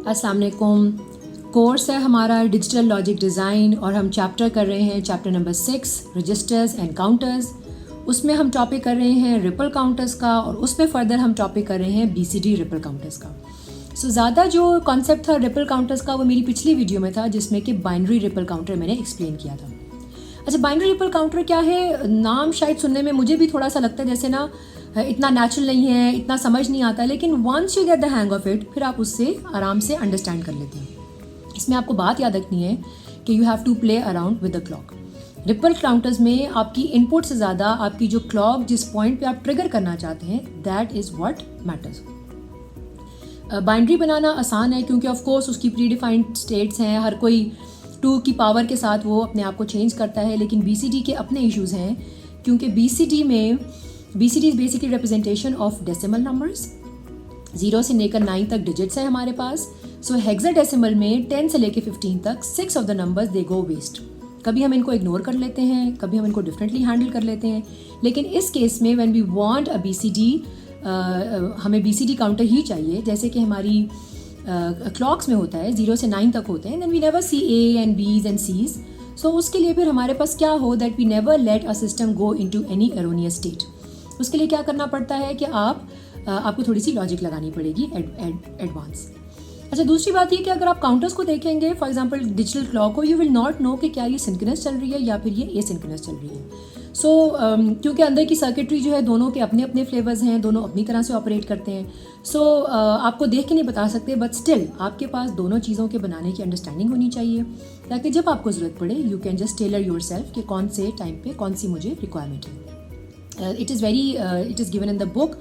अस्सलाम वालेकुम। कोर्स है हमारा डिजिटल लॉजिक डिज़ाइन और हम चैप्टर कर रहे हैं chapter number 6 registers and counters. उसमें हम टॉपिक कर रहे हैं रिपल काउंटर्स का और उसमें फ़र्दर हम टॉपिक कर रहे हैं BCD रिपल काउंटर्स का। ज़्यादा जो कॉन्सेप्ट था रिपल काउंटर्स का वो मेरी पिछली वीडियो में था जिसमें कि बाइनरी रिपल काउंटर मैंने एक्सप्लेन किया था। अच्छा, बाइनरी रिपल काउंटर क्या है? नाम शायद सुनने में मुझे भी थोड़ा सा लगता है जैसे ना इतना नेचुरल नहीं है, इतना समझ नहीं आता, लेकिन once you get the hang of it फिर आप उससे आराम से अंडरस्टैंड कर लेते हैं। इसमें आपको बात याद रखनी है कि you have to play around with the clock. Ripple counters में आपकी इनपुट से ज़्यादा आपकी जो क्लॉक जिस पॉइंट पे आप ट्रिगर करना चाहते हैं that is what matters. Binary बनाना आसान है क्योंकि ऑफ कोर्स उसकी प्री डिफाइंड स्टेट्स हैं, हर कोई 2 की पावर के साथ वो अपने आप को चेंज करता है, लेकिन BCD के अपने इश्यूज़ हैं क्योंकि BCD is basically representation of decimal numbers. 0 से लेकर 9 तक डिजिट्स हैं हमारे पास। सो हेक्साडेसिमल में 10 से लेकर 15 तक 6 of the numbers they go waste. कभी हम इनको इग्नोर कर लेते हैं, कभी हम इनको डिफरेंटली हैंडल कर लेते हैं, लेकिन इस केस में when we want a BCD हमें BCD काउंटर ही चाहिए जैसे कि हमारी क्लॉक्स में होता है 0 से 9 तक होते हैं। Then we never see A and B's and C's। So उसके लिए फिर हमारे पास क्या हो that we never let a system go into any erroneous state. उसके लिए क्या करना पड़ता है कि आपको थोड़ी सी लॉजिक लगानी पड़ेगी एडवांस। अच्छा, दूसरी बात ये कि अगर आप काउंटर्स को देखेंगे, फॉर एग्जांपल डिजिटल क्लॉक को, यू विल नॉट नो कि क्या ये सिंक्रोनस चल रही है या फिर ये एसिंक्रोनस चल रही है। सो क्योंकि अंदर की सर्किटरी जो है दोनों के अपने अपने फ्लेवर्स हैं, दोनों अपनी तरह से ऑपरेट करते हैं। सो आपको देख के नहीं बता सकते, बट स्टिल आपके पास दोनों चीज़ों के बनाने की अंडरस्टैंडिंग होनी चाहिए ताकि जब आपको ज़रूरत पड़े you can just tailor yourself कि कौन से टाइम पे कौन सी मुझे रिक्वायरमेंट है। It is given in the book.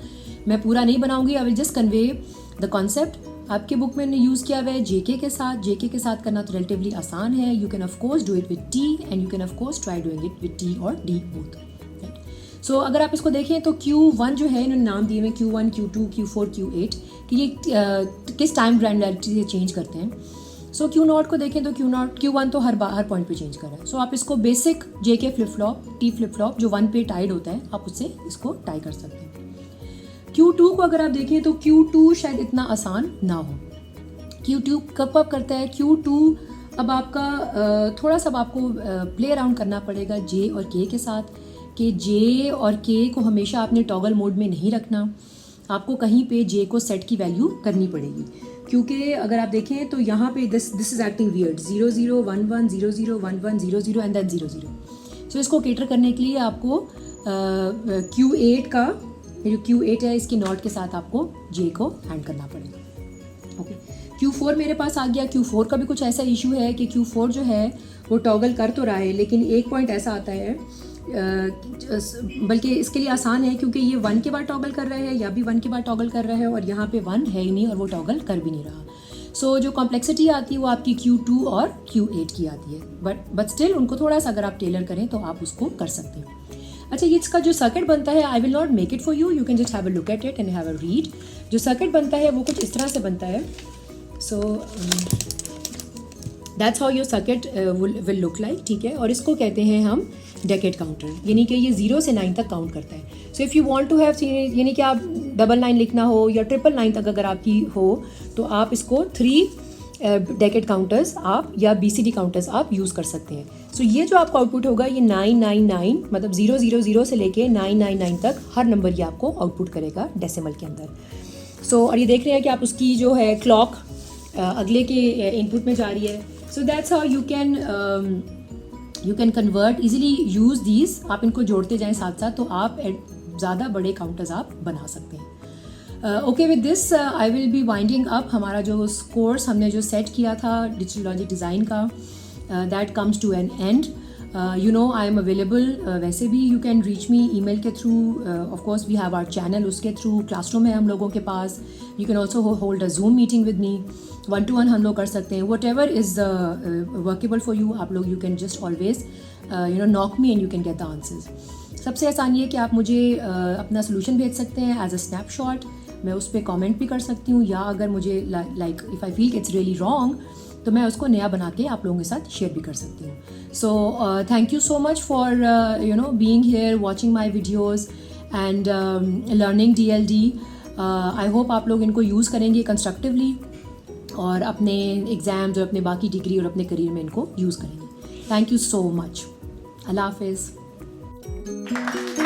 मैं पूरा नहीं बनाऊंगी, I will just convey the concept. आपके बुक में यूज़ किया हुआ है JK के साथ। JK के साथ करना तो रिलेटिवली आसान है। You can of course do it with T and you can of course try doing it with T और D बोथ। सो अगर आप इसको देखें तो Q1 जो है इन्होंने नाम दिए हुए Q1, Q2, Q4, Q8 कि ये किस टाइम ग्रानुलैरिटी से चेंज करते हैं। सो Q0 को देखें तो Q1 तो हर पॉइंट पे चेंज कर रहा है। सो आप इसको basic JK flip flop, T flip flop जो 1 पे टाइड होता है, आप उससे इसको टाई कर सकते हैं। Q2 को अगर आप देखें तो Q2 शायद इतना आसान ना हो। Q2 कब करता है? Q2 अब आपका थोड़ा सा आपको प्ले अराउंड करना पड़ेगा J और K के साथ कि J और K को हमेशा आपने टॉगल मोड में नहीं रखना। आपको कहीं पे J को सेट की वैल्यू करनी पड़ेगी क्योंकि अगर आप देखें तो यहाँ पे this is acting weird 0 0 1 1 0 0 1 1 0 0 and then 0 0। सो इसको केटर करने के लिए आपको Q8 का जो Q8 है इसके नॉट के साथ आपको J को हैंड करना पड़ेगा। ओके, Q4 मेरे पास आ गया। Q4 का भी कुछ ऐसा इशू है कि Q4 जो है वो टॉगल कर तो रहा है, लेकिन एक पॉइंट ऐसा आता है बल्कि इसके लिए आसान है क्योंकि ये 1 के बाद टॉगल कर रहा है या भी 1 के बाद टॉगल कर रहा है और यहाँ पे 1 है ही नहीं और वो टॉगल कर भी नहीं रहा। सो जो कॉम्प्लेक्सिटी आती है वो आपकी Q2 और Q8 की आती है, बट स्टिल उनको थोड़ा सा अगर आप टेलर करें तो आप उसको कर सकते हैं। अच्छा, ये इसका जो सर्किट बनता है, I will not make it for you can just have a look at it and have a read. जो सर्किट बनता है वो कुछ इस तरह से बनता है। So that's how your circuit will look like, ठीक है। और इसको कहते हैं हम डेकेड काउंटर, यानी कि ये 0 से 9 तक काउंट करता है। So if you want to have, यानी कि आप 999 लिखना हो या 999 तक अगर आपकी हो तो आप इसको 3 डेकेड काउंटर्स आप या BCD काउंटर्स आप यूज़ कर सकते हैं। सो ये जो आपका आउटपुट होगा ये 999 मतलब 000 से लेके 999 तक हर नंबर ये आपको आउटपुट करेगा डेसिमल के अंदर। सो और ये देख रहे हैं कि आप उसकी जो है क्लॉक अगले के इनपुट में जा रही है। So that's how you can convert easily use these. आप इनको जोड़ते जाएँ साथ साथ तो आप ज़्यादा बड़े काउंटर्स आप बना सकते हैं। Okay, with this I will be winding up. हमारा जो कोर्स हमने जो सेट किया था डिजिटल लॉजिक डिज़ाइन का, that comes to an end. You know I am available. वैसे भी you can reach me email के through, of course we have our channel, उसके थ्रू क्लासरूम है हम लोगों के पास। You can also hold a Zoom meeting with me, 1-to-1 हम लोग कर सकते हैं। What ever is workable for you, आप लोग you can just always knock me and you can get the answers. सबसे आसान ये कि आप मुझे अपना सोल्यूशन भेज सकते हैं एज अ स्नैपशॉट। मैं उस पर कॉमेंट भी कर सकती हूँ या अगर मुझे like if I feel it's really wrong तो मैं उसको नया बना के आप लोगों के साथ शेयर भी कर सकती हूँ। So thank you so much for being here, watching my videos and learning DLD। I hope आप लोग इनको यूज़ करेंगे कंस्ट्रक्टिवली और अपने एग्ज़ाम्स और अपने बाकी डिग्री और अपने करियर में इनको यूज़ करेंगे। Thank you so much. अल्लाह हाफिज़।